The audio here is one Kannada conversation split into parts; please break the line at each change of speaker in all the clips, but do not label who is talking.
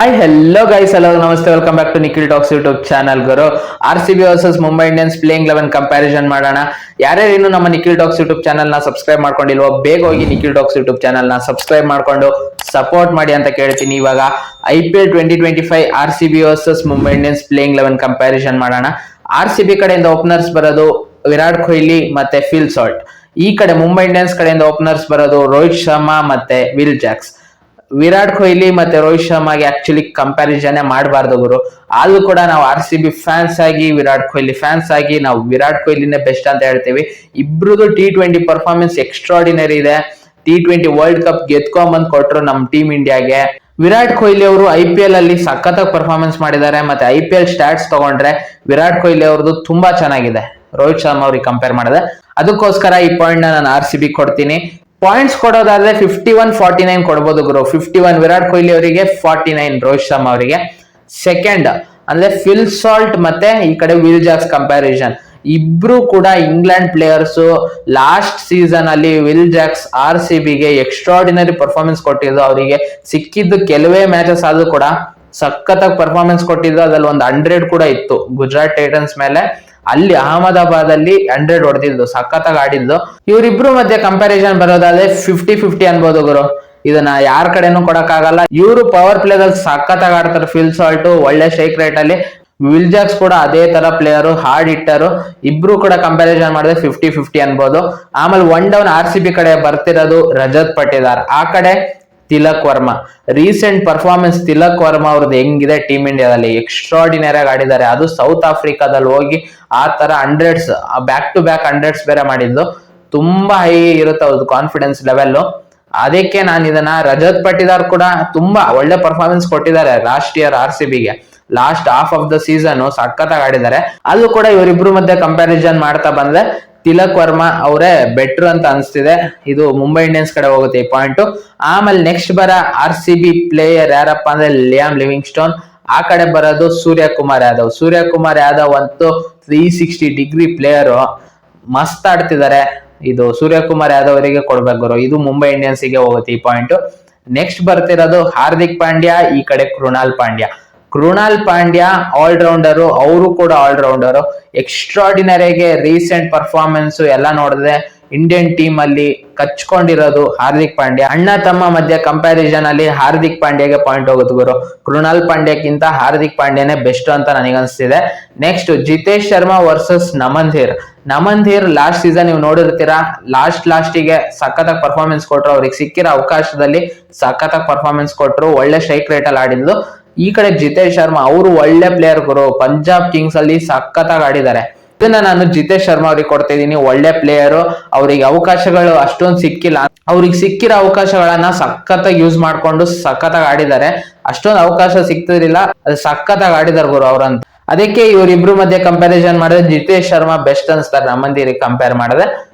ಹಾಯ್ ಹೆಲೋ ಗೈಸ್, ಹಲೋ ನಮಸ್ತೆ, welcome back to Nikhil talks YouTube channel. ಗುರು RCB versus Mumbai Indians playing 11 comparison ಮಾಡೋಣ. ಯಾರ್ಯಾರು ಇನ್ನು ನಮ್ಮ ನಿಖಿಲ್ ಟಾಕ್ಸ್ ಯೂಟ್ಯೂಬ್ ಚಾನಲ್ ನ ಸಬ್ಸ್ಕ್ರೈಬ್ ಮಾಡ್ಕೊಂಡಿಲ್ವೋ ಬೇಗ ಹೋಗಿ ನಿಖಿಲ್ ಟಾಕ್ಸ್ ಯೂಟ್ಯೂಬ್ ಚಾನಲ್ ನ ಸಬ್ಸ್ಕ್ರೈಬ್ ಮಾಡ್ಕೊಂಡು ಸಪೋರ್ಟ್ ಮಾಡಿ ಅಂತ ಕೇಳ್ತೀನಿ. ಇವಾಗ IPL 2025 RCB versus Mumbai Indians playing 11 comparison ಮಾಡೋಣ. RCB ಕಡೆಯಿಂದ ಓಪನರ್ಸ್ ಬರೋದು ವಿರಾಟ್ ಕೊಹ್ಲಿ ಮತ್ತೆ ಫಿಲ್ ಸಾಲ್ಟ್. ಈ ಕಡೆ ಮುಂಬೈ ಇಂಡಿಯನ್ಸ್ ಕಡೆಯಿಂದ ಓಪನರ್ಸ್ ಬರೋದು ರೋಹಿತ್ ಶರ್ಮಾ ಮತ್ತೆ ವಿಲ್ ಜಾಕ್ಸ್. ವಿರಾಟ್ ಕೊಹ್ಲಿ ಮತ್ತೆ ರೋಹಿತ್ ಶರ್ಮಾಗೆ ಆಕ್ಚುಲಿ ಕಂಪ್ಯಾರಿಸನ್ ಮಾಡಬಾರ್ದು ಗುರು. ಆದ್ರೂ ಕೂಡ ನಾವು RCB ಫ್ಯಾನ್ಸ್ ಆಗಿ, ವಿರಾಟ್ ಕೊಹ್ಲಿ ಫ್ಯಾನ್ಸ್ ಆಗಿ ನಾವು ವಿರಾಟ್ ಕೊಹ್ಲಿನೇ ಬೆಸ್ಟ್ ಅಂತ ಹೇಳ್ತೀವಿ. ಇಬ್ರದ್ದು T20 ಪರ್ಫಾರ್ಮೆನ್ಸ್ ಎಕ್ಸ್ಟ್ರಾರ್ಡಿನರಿ ಇದೆ. T20 ವರ್ಲ್ಡ್ ಕಪ್ ಗೆದ್ಕೊಂಡ್ ಕೊಟ್ರು ನಮ್ಮ ಟೀಮ್ ಇಂಡಿಯಾಗೆ. ವಿರಾಟ್ ಕೊಹ್ಲಿ ಅವರು IPL ಅಲ್ಲಿ ಸಖತ್ತಾಗಿ ಪರ್ಫಾರ್ಮೆನ್ಸ್ ಮಾಡಿದ್ದಾರೆ. ಮತ್ತೆ IPL ಸ್ಟಾಟ್ಸ್ ತಗೊಂಡ್ರೆ ವಿರಾಟ್ ಕೊಹ್ಲಿ ಅವ್ರದ್ದು ತುಂಬಾ ಚೆನ್ನಾಗಿದೆ ರೋಹಿತ್ ಶರ್ಮಾ ಅವ್ರಿಗೆ ಕಂಪೇರ್ ಮಾಡಿದ್ರೆ. ಅದಕ್ಕೋಸ್ಕರ ಈ ಪಾಯಿಂಟ್ ನಾನು RCB ಕೊಡ್ತೀನಿ. ಪಾಯಿಂಟ್ಸ್ ಕೊಡೋದಾದ್ರೆ 51-49 ಕೊಡ್ಬೋದು ಗುರು. 51 ವಿರಾಟ್ ಕೊಹ್ಲಿ ಅವರಿಗೆ, 49 ರೋಹಿತ್ ಶರ್ಮಾ ಅವರಿಗೆ. ಸೆಕೆಂಡ್ ಅಂದ್ರೆ ಫಿಲ್ ಸಾಲ್ಟ್ ಮತ್ತೆ ಈ ಕಡೆ ವಿಲ್ ಜಾಕ್ಸ್ ಕಂಪ್ಯಾರಿಸನ್. ಇಬ್ರು ಕೂಡ ಇಂಗ್ಲೆಂಡ್ ಪ್ಲೇಯರ್ಸ್. ಲಾಸ್ಟ್ ಸೀಸನ್ ಅಲ್ಲಿ ವಿಲ್ ಜಾಕ್ಸ್ RCBಗೆ ಎಕ್ಸ್ಟ್ರಾರ್ಡಿನರಿ ಪರ್ಫಾರ್ಮೆನ್ಸ್ ಕೊಟ್ಟಿದ್ದು. ಅವರಿಗೆ ಸಿಕ್ಕಿದ್ದು ಕೆಲವೇ ಮ್ಯಾಚಸ್ ಆದ್ರೂ ಕೂಡ ಸಖತ್ತಾಗಿ ಪರ್ಫಾರ್ಮೆನ್ಸ್ ಕೊಟ್ಟಿದ್ದು. ಅದ್ರಲ್ಲಿ ಒಂದು 100 ಕೂಡ ಇತ್ತು ಗುಜರಾತ್ ಟೈಟನ್ಸ್ ಮೇಲೆ. ಅಲ್ಲಿ ಅಹಮದಾಬಾದ್ ಅಲ್ಲಿ 100 ಹೊಡೆದಿದ್ದು, ಸಖತ್ತಾಗಿ ಆಡಿದ್ದು. ಇವರಿಬ್ರು ಮಧ್ಯೆ ಕಂಪ್ಯಾರಿಸನ್ ಬರೋದಾದ್ರೆ 50-50 ಅನ್ಬೋದು ಗುರು. ಇದನ್ನ ಯಾರ ಕಡೆನೂ ಕೊಡಕ್ ಆಗಲ್ಲ. ಇವರು ಪವರ್ ಪ್ಲೇದಲ್ಲಿ ಸಖತ್ತಾಗಿ ಆಡ್ತಾರೆ. ಫಿಲ್ ಸಾಲ್ಟ್ ಒಳ್ಳೆ ಸ್ಟ್ರೈಕ್ ರೇಟ್ ಅಲ್ಲಿ. ವಿಲ್ ಜಾಕ್ಸ್ ಕೂಡ ಅದೇ ತರ ಪ್ಲೇಯರ್, ಹಾರ್ಡ್ ಹಿಟ್ಟರು. ಇಬ್ರು ಕೂಡ ಕಂಪ್ಯಾರಿಸನ್ ಮಾಡಿದ್ರೆ 50-50 ಅನ್ಬೋದು. ಆಮೇಲೆ ಒನ್ ಡೌನ್ RCB ಕಡೆ ಬರ್ತಿರೋದು ರಜತ್ ಪಟಿದಾರ್, ಆ ಕಡೆ ತಿಲಕ್ ವರ್ಮಾ. ರೀಸೆಂಟ್ ಪರ್ಫಾರ್ಮೆನ್ಸ್ ತಿಲಕ್ ವರ್ಮಾ ಅವ್ರದ್ದು ಹೆಂಗಿದೆ ಟೀಮ್ ಇಂಡಿಯಾದಲ್ಲಿ, ಎಕ್ಸ್ಟ್ರಾರ್ಡಿನರಿ ಆಗಿ ಆಡಿದ್ದಾರೆ. ಅದು ಸೌತ್ ಆಫ್ರಿಕಾದಲ್ಲಿ ಹೋಗಿ ಆ ತರ 100s back to back 100s ಬೇರೆ ಮಾಡಿದ್ದು. ತುಂಬಾ ಹೈ ಇರುತ್ತೆ ಅವ್ರದ್ದು ಕಾನ್ಫಿಡೆನ್ಸ್ ಲೆವೆಲ್. ಅದಕ್ಕೆ ನಾನು ಇದನ್ನ ರಜತ್ ಪಟಿದಾರ್ ಕೂಡ ತುಂಬಾ ಒಳ್ಳೆ ಪರ್ಫಾರ್ಮೆನ್ಸ್ ಕೊಟ್ಟಿದ್ದಾರೆ ಲಾಸ್ಟ್ ಇಯರ್ RCBಗೆ. Last half of the season ಸಖತ್ತಾಗಿ ಆಡಿದ್ದಾರೆ. ಅದು ಕೂಡ ಇವರಿಬ್ರು ಮಧ್ಯೆ ಕಂಪ್ಯಾರಿಸನ್ ಮಾಡ್ತಾ ಬಂದ್ರೆ ತಿಲಕ್ ವರ್ಮಾ ಅವರೇ ಬೆಟ್ರ್ ಅಂತ ಅನ್ಸ್ತಿದೆ. ಇದು ಮುಂಬೈ ಇಂಡಿಯನ್ಸ್ ಕಡೆ ಹೋಗುತ್ತೆ ಈ ಪಾಯಿಂಟ್. ಆಮೇಲೆ ನೆಕ್ಸ್ಟ್ ಬರ RCB ಪ್ಲೇಯರ್ ಯಾರಪ್ಪ ಅಂದ್ರೆ ಲಿಯಾಮ್ ಲಿವಿಂಗ್ಸ್ಟೋನ್. ಆ ಕಡೆ ಬರೋದು ಸೂರ್ಯಕುಮಾರ್ ಯಾದವ್. ಸೂರ್ಯಕುಮಾರ್ ಯಾದವ್ ಅಂತೂ 360 ಡಿಗ್ರಿ ಪ್ಲೇಯರ್, ಮಸ್ತ್ ಆಡ್ತಿದ್ದಾರೆ. ಇದು ಸೂರ್ಯಕುಮಾರ್ ಯಾದವ್ ಅವರಿಗೆ ಕೊಡ್ಬೇಕು ಗುರು. ಇದು ಮುಂಬೈ ಇಂಡಿಯನ್ಸ್ ಗೆ ಹೋಗುತ್ತೆ ಈ ಪಾಯಿಂಟ್. ನೆಕ್ಸ್ಟ್ ಬರ್ತಿರೋದು ಹಾರ್ದಿಕ್ ಪಾಂಡ್ಯ, ಈ ಕಡೆ ಕೃಣಾಲ್ ಪಾಂಡ್ಯ. ಕೃಣಾಲ್ ಪಾಂಡ್ಯ ಆಲ್ರೌಂಡರು, ಅವರು ಕೂಡ ಆಲ್ರೌಂಡರು. ಎಕ್ಸ್ಟ್ರಾರ್ಡಿನರಿಗೆ ರೀಸೆಂಟ್ ಪರ್ಫಾರ್ಮೆನ್ಸ್ ಎಲ್ಲ ನೋಡಿದ್ರೆ ಇಂಡಿಯನ್ ಟೀಮ್ ಅಲ್ಲಿ ಕಚ್ಕೊಂಡಿರೋದು ಹಾರ್ದಿಕ್ ಪಾಂಡ್ಯ. ಅಣ್ಣ ತಮ್ಮ ಮಧ್ಯ ಕಂಪ್ಯಾರಿಸನ್ ಅಲ್ಲಿ ಹಾರ್ದಿಕ್ ಪಾಂಡ್ಯಗೆ ಪಾಯಿಂಟ್ ಹೋಗುತ್ತೆ ಗುರು. ಕೃಣಾಲ್ ಪಾಂಡ್ಯಕ್ಕಿಂತ ಹಾರ್ದಿಕ್ ಪಾಂಡ್ಯನೇ ಬೆಸ್ಟ್ ಅಂತ ನನಗನ್ಸ್ತಿದೆ. Next Jitesh Sharma versus Naman Dhir. Naman Dhir last season ನೀವು ನೋಡಿರ್ತೀರಾ, ಲಾಸ್ಟಿಗೆ ಸಖತ್ತಾಗಿ ಪರ್ಫಾರ್ಮೆನ್ಸ್ ಕೊಟ್ರು. ಅವ್ರಿಗೆ ಸಿಕ್ಕಿರೋ ಅವಕಾಶದಲ್ಲಿ ಸಖತ್ತಾಗಿ ಪರ್ಫಾರ್ಮೆನ್ಸ್ ಕೊಟ್ರು. ಒಳ್ಳೆ ಸ್ಟ್ರೈಕ್ ರೇಟ್ ಅಲ್ಲಿ ಆಡಿದ್ದು. ಈ ಕಡೆ ಜಿತೇಶ್ ಶರ್ಮಾ ಅವರು ಒಳ್ಳೆ ಪ್ಲೇಯರ್ ಗುರು. ಪಂಜಾಬ್ ಕಿಂಗ್ಸ್ ಅಲ್ಲಿ ಸಖತ್ತಾಗಿ ಆಡಿದ್ದಾರೆ. ಇದನ್ನ ನಾನು ಜಿತೇಶ್ ಶರ್ಮಾ ಅವ್ರಿಗೆ ಕೊಡ್ತಾ ಇದೀನಿ. ಒಳ್ಳೆ ಪ್ಲೇಯರ್. ಅವ್ರಿಗೆ ಅವಕಾಶಗಳು ಅಷ್ಟೊಂದು ಸಿಕ್ಕಿಲ್ಲ. ಅವ್ರಿಗೆ ಸಿಕ್ಕಿರೋ ಅವಕಾಶಗಳನ್ನ ಸಖತ್ತಾಗಿ ಯೂಸ್ ಮಾಡ್ಕೊಂಡು ಸಖತ್ತಾಗಿ ಆಡಿದ್ದಾರೆ. ಅಷ್ಟೊಂದು ಅವಕಾಶ ಸಿಗ್ತಿರ್ಲಿಲ್ಲ, ಅದು ಸಖತ್ತಾಗಿ ಆಡಿದಾರೆ ಗುರು ಅವ್ರಂತ. ಅದಕ್ಕೆ ಇವರಿಬ್ರು ಮಧ್ಯೆ ಕಂಪ್ಯಾರಿಸನ್ ಮಾಡಿದ್ರೆ ಜಿತೇಶ್ ಶರ್ಮಾ ಬೆಸ್ಟ್ ಅನ್ಸ್ತಾರೆ ನಮ್ಮಂದಿರಿಗೆ ಕಂಪೇರ್ ಮಾಡಿದ್ರೆ.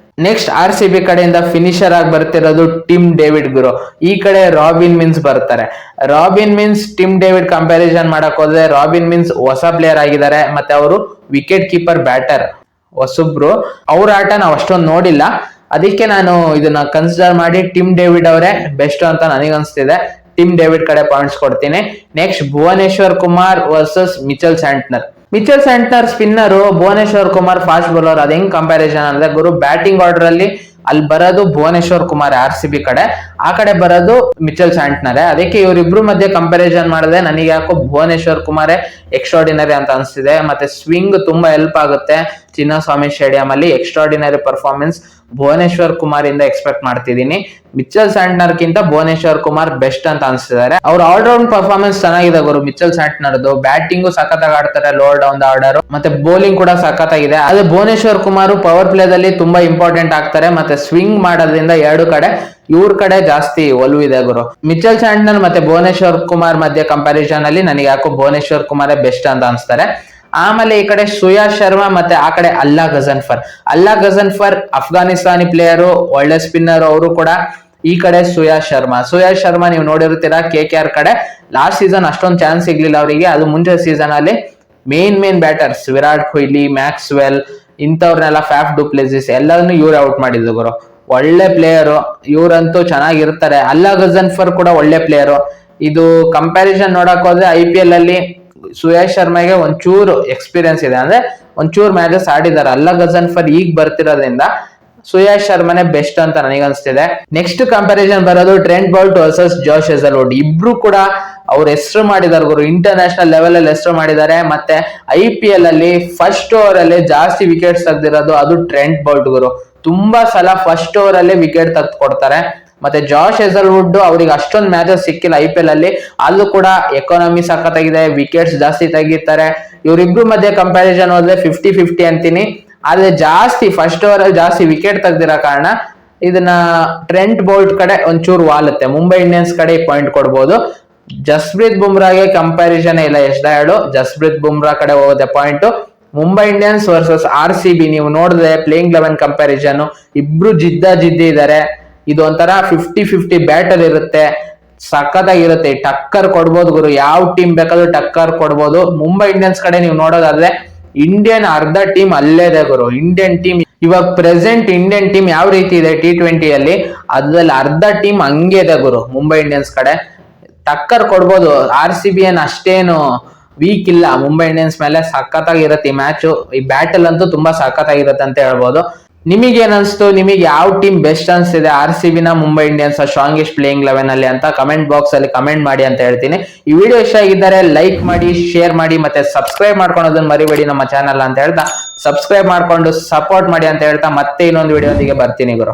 ನೆಕ್ಸ್ಟ್ RCB ಕಡೆಯಿಂದ ಫಿನಿಶರ್ ಆಗಿ ಬರ್ತಿರೋದು ಟಿಮ್ ಡೇವಿಡ್ ಗುರು. ಈ ಕಡೆ ರಾಬಿನ್ ಮಿನ್ಸ್ ಬರ್ತಾರೆ. Robin Minz Tim David comparison ಮಾಡಕ್ ಹೋದ್ರೆ ರಾಬಿನ್ ಮಿನ್ಸ್ ಹೊಸ ಪ್ಲೇಯರ್ ಆಗಿದ್ದಾರೆ. ಮತ್ತೆ ಅವರು ವಿಕೆಟ್ ಕೀಪರ್ ಬ್ಯಾಟರ್ ಹೊಸಬ್ರು. ಅವ್ರ ಆಟ ನಾವು ಅಷ್ಟೊಂದು ನೋಡಿಲ್ಲ. ಅದಕ್ಕೆ ನಾನು ಇದನ್ನ ಕನ್ಸಿಡರ್ ಮಾಡಿ ಟಿಮ್ ಡೇವಿಡ್ ಅವರೇ ಬೆಸ್ಟ್ ಅಂತ ನನಗನ್ಸ್ತಿದೆ. ಟಿಮ್ ಡೇವಿಡ್ ಕಡೆ ಪಾಯಿಂಟ್ಸ್ ಕೊಡ್ತೀನಿ. Next Bhuvneshwar Kumar versus Mitchell Santner. Mitchell Santner spinner, Bhuvneshwar Kumar fast bowler. ಅದ್ ಹೆಂಗ್ ಕಂಪ್ಯಾರಿಸನ್ ಅಂದ್ರೆ ಗುರು, ಬ್ಯಾಟಿಂಗ್ ಆರ್ಡರ್ ಅಲ್ಲಿ ಅಲ್ಲಿ ಬರೋದು ಭುವನೇಶ್ವರ್ ಕುಮಾರ್ RCB ಕಡೆ, ಆ ಕಡೆ ಬರೋದು ಮಿಚೆಲ್ ಸ್ಯಾಂಟ್ನರ್. ಅದಕ್ಕೆ ಇವರಿಬ್ರು ಮಧ್ಯೆ ಕಂಪ್ಯಾರಿಸನ್ ಮಾಡಿದ್ರೆ ನನಗೆ ಯಾಕೋ ಭುವನೇಶ್ವರ್ ಕುಮಾರೇ ಎಕ್ಸ್ಟ್ರಾರ್ಡಿನರಿ ಅಂತ ಅನ್ಸ್ತಿದೆ. ಮತ್ತೆ ಸ್ವಿಂಗ್ ತುಂಬಾ ಹೆಲ್ಪ್ ಆಗುತ್ತೆ ಚಿನ್ನಸ್ವಾಮಿ ಸ್ಟೇಡಿಯಂ ಅಲ್ಲಿ. ಎಕ್ಸ್ಟ್ರಾರ್ಡಿನರಿ ಪರ್ಫಾರ್ಮೆನ್ಸ್ ಭುವನೇಶ್ವರ್ ಕುಮಾರ್ ಇಂದ ಎಕ್ಸ್ಪೆಕ್ಟ್ ಮಾಡ್ತಿದ್ದೀನಿ. ಮಿಚೆಲ್ ಸ್ಯಾಂಟ್ನರ್ ಕಿಂತ ಭುವನೇಶ್ವರ್ ಕುಮಾರ್ ಬೆಸ್ಟ್ ಅಂತ ಅನ್ಸ್ತಿದ್ದಾರೆ. ಅವ್ರ ಆಲ್ರೌಂಡ್ ಪರ್ಫಾರ್ಮೆನ್ಸ್ ಚೆನ್ನಾಗಿದೆ ಗುರು ಮಿಚೆಲ್ ಸ್ಯಾಂಟ್ನರ್ದು. ಬ್ಯಾಟಿಂಗು ಸಖತ್ತಾಗಿ ಆಡ್ತಾರೆ, ಲೋವರ್ ಡೌನ್ ದ ಆರ್ಡರ್. ಮತ್ತೆ ಬೌಲಿಂಗ್ ಕೂಡ ಸಖತ್ತಾಗಿದೆ. ಅದೇ ಭುವನೇಶ್ವರ್ ಕುಮಾರ್ ಪವರ್ ಪ್ಲೇದಲ್ಲಿ ತುಂಬಾ ಇಂಪಾರ್ಟೆಂಟ್ ಆಗ್ತಾರೆ. ಮತ್ತೆ ಸ್ವಿಂಗ್ ಮಾಡೋದ್ರಿಂದ ಎರಡು ಕಡೆ ಇವ್ರ ಕಡೆ ಜಾಸ್ತಿ ಒಲವಿದೆ ಗುರು. ಮಿಚೆಲ್ ಸ್ಯಾಂಟ್ನರ್ ಮತ್ತೆ ಭುವನೇಶ್ವರ್ ಕುಮಾರ್ ಮಧ್ಯೆ ಕಂಪ್ಯಾರಿಸನ್ ಅಲ್ಲಿ ನನಗೆ ಯಾಕೋ ಭುವನೇಶ್ವರ್ ಕುಮಾರೇ ಬೆಸ್ಟ್ ಅಂತ ಅನ್ಸ್ತಾರೆ. ಆಮೇಲೆ ಈ ಕಡೆ ಸುಯಾಶ್ ಶರ್ಮಾ ಮತ್ತೆ ಆ ಕಡೆ ಅಲ್ಲಾ ಗಜನ್ಫರ್. ಅಲ್ಲಾ ಗಜನ್ಫರ್ ಅಫ್ಘಾನಿಸ್ತಾನಿ ಪ್ಲೇಯರು, ಒಳ್ಳೆ ಸ್ಪಿನ್ನರ್ ಅವರು ಕೂಡ. ಈ ಕಡೆ ಸುಯಾಶ್ ಶರ್ಮಾ ನೀವು ನೋಡಿರ್ತೀರಾ KKR ಕಡೆ. ಲಾಸ್ಟ್ ಸೀಸನ್ ಅಷ್ಟೊಂದು ಚಾನ್ಸ್ ಸಿಗ್ಲಿಲ್ಲ ಅವರಿಗೆ. ಅದು ಮುಂಚೆ ಸೀಸನ್ ಅಲ್ಲಿ main batters Virat Kohli, Maxwell ಇಂಥವ್ರನ್ನೆಲ್ಲ, ಫ್ಯಾಫ್ ಡು ಪ್ಲೆಸಿಸ್ ಎಲ್ಲರನ್ನು ಇವ್ರು ಔಟ್ ಮಾಡಿದ್ರು ಗುರು. ಒಳ್ಳೆ ಪ್ಲೇಯರು ಇವ್ರಂತೂ ಚೆನ್ನಾಗಿರ್ತಾರೆ. ಅಲ್ಲಾ ಗಜನ್ಫರ್ ಕೂಡ ಒಳ್ಳೆ ಪ್ಲೇಯರು. ಇದು ಕಂಪ್ಯಾರಿಸನ್ ನೋಡಕ್ ಹೋದ್ರೆ IPL ಅಲ್ಲಿ ಸುಯೇಶ್ ಶರ್ಮಾಗೆ ಒಂಚೂರು ಎಕ್ಸ್ಪೀರಿಯನ್ಸ್ ಇದೆ, ಅಂದ್ರೆ ಒಂಚೂರು ಮ್ಯಾಚಸ್ ಆಡಿದಾರೆ. ಅಲ್ಲ ಗಜನ್ಫರ್ ಈಗ ಬರ್ತಿರೋದ್ರಿಂದ ಸುಯೇಶ್ ಶರ್ಮನೆ ಬೆಸ್ಟ್ ಅಂತ ನನಗನ್ಸ್ತಿದೆ. ನೆಕ್ಸ್ಟ್ ಕಂಪ್ಯಾರಿಸನ್ ಬರೋದು ಟ್ರೆಂಟ್ ಬೋಲ್ಟ್ ವರ್ಸಸ್ ಜೋಶ್ ಹೇಜಲ್ವುಡ್. ಇಬ್ರು ಕೂಡ ಅವ್ರ ಹೆಸರು ಮಾಡಿದಾರೆ ಗುರು, ಇಂಟರ್ನ್ಯಾಷನಲ್ ಲೆವೆಲ್ ಅಲ್ಲಿ ಹೆಸರು ಮಾಡಿದ್ದಾರೆ. ಮತ್ತೆ IPL ಅಲ್ಲಿ ಫಸ್ಟ್ ಓವರ್ ಅಲ್ಲಿ ಜಾಸ್ತಿ ವಿಕೆಟ್ಸ್ ತೆಗ್ದಿರೋದು ಅದು ಟ್ರೆಂಟ್ ಬೋಲ್ಟ್ ಗುರು. ತುಂಬಾ ಸಲ ಫಸ್ಟ್ ಓವರ್ ಅಲ್ಲಿ ವಿಕೆಟ್ ತೆಗೆದು ಕೊಡ್ತಾರೆ. ಮತ್ತೆ ಜಾಶ್ ಹೇಜಲ್ವುಡ್ ಅವ್ರಿಗೆ ಅಷ್ಟೊಂದು ಮ್ಯಾಚಸ್ ಸಿಕ್ಕಿಲ್ಲ IPL ಅಲ್ಲಿ, ಅಲ್ಲೂ ಕೂಡ ಎಕಾನಮಿ ಸಖತ್ತಾಗಿದೆ, ವಿಕೆಟ್ಸ್ ಜಾಸ್ತಿ ತೆಗಿತಾರೆ. ಇವರಿಬ್ರು ಮಧ್ಯೆ ಕಂಪ್ಯಾರಿಸನ್ ಹೋದ್ರೆ 50-50 ಅಂತೀನಿ. ಆದ್ರೆ ಜಾಸ್ತಿ ಫಸ್ಟ್ ಓವರ್ ಅಲ್ಲಿ ಜಾಸ್ತಿ ವಿಕೆಟ್ ತೆಗ್ದಿರೋ ಕಾರಣ ಇದನ್ನ ಟ್ರೆಂಟ್ ಬೋಲ್ಟ್ ಕಡೆ ಒಂಚೂರು ವಾಲುತ್ತೆ. ಮುಂಬೈ ಇಂಡಿಯನ್ಸ್ ಕಡೆ ಪಾಯಿಂಟ್ ಕೊಡ್ಬೋದು. ಜಸ್ಪ್ರೀತ್ ಬುಮ್ರಾಗೆ ಕಂಪ್ಯಾರಿಸನ್ ಇಲ್ಲ, ಎಷ್ಟಾಡು ಜಸ್ಪ್ರೀತ್ ಬುಮ್ರಾ ಕಡೆ ಹೋಗುತ್ತೆ point. Mumbai Indians versus RCB ನೀವು ನೋಡಿದ್ರೆ ಪ್ಲೇಯಿಂಗ್ 11 ಕಂಪ್ಯಾರಿಸನ್ ಇಬ್ರು ಜಿದ್ದಿ ಇದ್ದಾರೆ. ಇದು ಒಂಥರ 50-50 ಬ್ಯಾಟರ್ ಇರುತ್ತೆ, ಸಖತ್ತಾಗಿರುತ್ತೆ, ಟಕ್ಕರ್ ಕೊಡ್ಬೋದು ಗುರು. ಯಾವ ಟೀಮ್ ಬೇಕಾದ್ರೂ ಟಕ್ಕರ್ ಕೊಡ್ಬೋದು. ಮುಂಬೈ ಇಂಡಿಯನ್ಸ್ ಕಡೆ ನೀವು ನೋಡೋದಾದ್ರೆ ಇಂಡಿಯನ್ ಅರ್ಧ ಟೀಮ್ ಅಲ್ಲೇ ಇದೆ ಗುರು. ಇಂಡಿಯನ್ ಟೀಮ್ ಇವಾಗ ಪ್ರೆಸೆಂಟ್ ಇಂಡಿಯನ್ ಟೀಮ್ ಯಾವ ರೀತಿ ಇದೆ T20 ಅಲ್ಲಿ, ಅದ್ರಲ್ಲಿ ಅರ್ಧ ಟೀಮ್ ಹಂಗೆ ಇದೆ ಗುರು. ಮುಂಬೈ ಇಂಡಿಯನ್ಸ್ ಕಡೆ ಟಕ್ಕರ್ ಕೊಡ್ಬೋದು. RCB ಏನ್ ಅಷ್ಟೇನು ವೀಕ್ ಇಲ್ಲ ಮುಂಬೈ ಇಂಡಿಯನ್ಸ್ ಮೇಲೆ, ಸಖತ್ತಾಗಿರುತ್ತೆ ಈ ಮ್ಯಾಚ್. ಈ ಬ್ಯಾಟಲ್ ಅಂತೂ ತುಂಬಾ ಸಖತ್ತಾಗಿರುತ್ತೆ ಅಂತ ಹೇಳ್ಬೋದು. ನಿಮಗೆ ಏನಿಸ್ತು, ನಿಮಗೆ ಯಾವ ಟೀಮ್ ಬೆಸ್ಟ್ ಅನ್ಸ್ತಿದೆ, RCB ನ ಮುಂಬೈ ಇಂಡಿಯನ್ಸ್ ಸ್ಟ್ರಾಂಗೆಸ್ಟ್ ಪ್ಲೇಯಿಂಗ್ 11 ಅಲ್ಲಿ ಅಂತ ಕಮೆಂಟ್ ಬಾಕ್ಸ್ ಅಲ್ಲಿ ಕಮೆಂಟ್ ಮಾಡಿ ಅಂತ ಹೇಳ್ತೀನಿ. ಈ ವಿಡಿಯೋ ಇಷ್ಟ ಆಗಿದ್ದರೆ ಲೈಕ್ ಮಾಡಿ, ಶೇರ್ ಮಾಡಿ, ಮತ್ತೆ ಸಬ್ಸ್ಕ್ರೈಬ್ ಮಾಡ್ಕೊಳೋದನ್ನ ಮರಿಬೇಡಿ ನಮ್ಮ ಚಾನಲ್ ಅಂತ ಹೇಳ್ತಾ. ಸಬ್ಸ್ಕ್ರೈಬ್ ಮಾಡ್ಕೊಂಡು ಸಪೋರ್ಟ್ ಮಾಡಿ ಅಂತ ಹೇಳ್ತಾ ಮತ್ತೆ ಇನ್ನೊಂದು ವಿಡಿಯೋ ಬರ್ತೀನಿ ಗುರು.